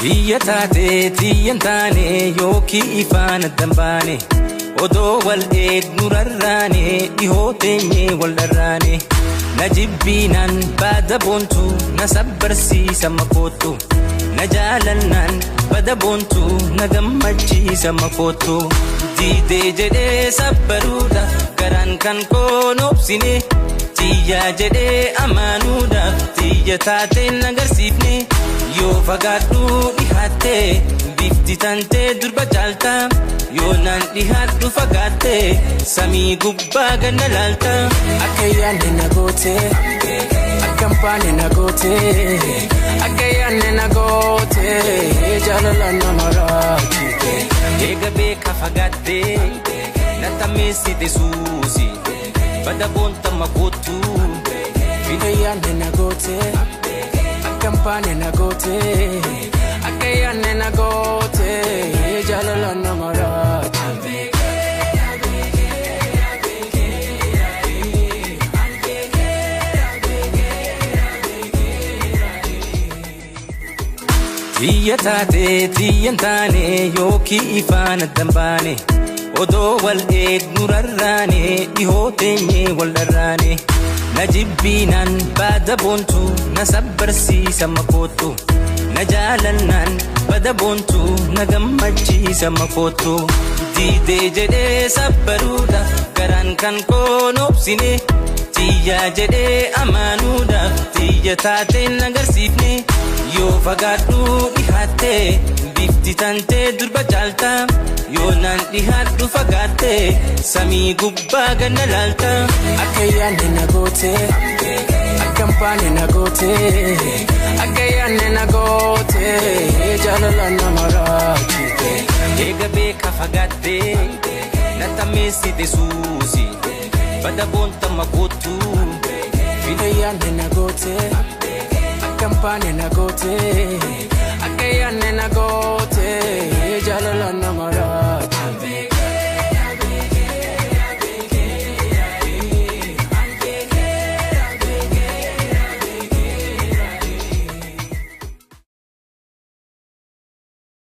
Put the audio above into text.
Tiyaa tatee tiyaan taane yookiin afan dambaane odoo wal eegnu rarraane dhihoo teenyee wal dharraane na jibbiinaan baada boontu na sabbarsiisa makootu na jaalannaan bada boontu na gammachiisa makootu diidee jedhee sabbaruudhaaf garaan kan koon obsine tiyaa jedhee amaanuudhaaf tiyaa taateen agarsiifne yoo fagaadhu dhihaattee bifti tantee durba caalta yoo naan dhihaadhu fagaatte samii gubbaa ganna laalta akka yaanne na goote akka mpaane na goote akka yaanne na goote jaalala nama raachite eega beeka fagaatte na tameessite suusi bada boonta makootu akka yaanne na goote akka mpaane na goote akka yaanne na goote jaalala nama raachite tiyaa tatee tiyaan taane yookiin afan dambaane odoo wal eegnu rarraane dhihoo teenyee wal dharraane na jibbiinaan baada boontu na sabbarsiisa makootu na jaalannaan bada boontu na gammachiisa makootu diidee jedhee sabbaruudhaaf garaan kan koon obsine tiyaa jedhee amaanuudhaaf tiyaa taateen agarsiifne yoo fagaadhu dhihaatte bifti tantee durba caalta yoo naan dhihaadhu fagaatte samii gubbaa ganna laalta akka yaanne na goote akka mpaane na goote akka yaanne na goote jaalala nama raachite eega beeka fagaatte na tameessite suusi bada boonta makootu akka yaanne na goote akka mpaane na goote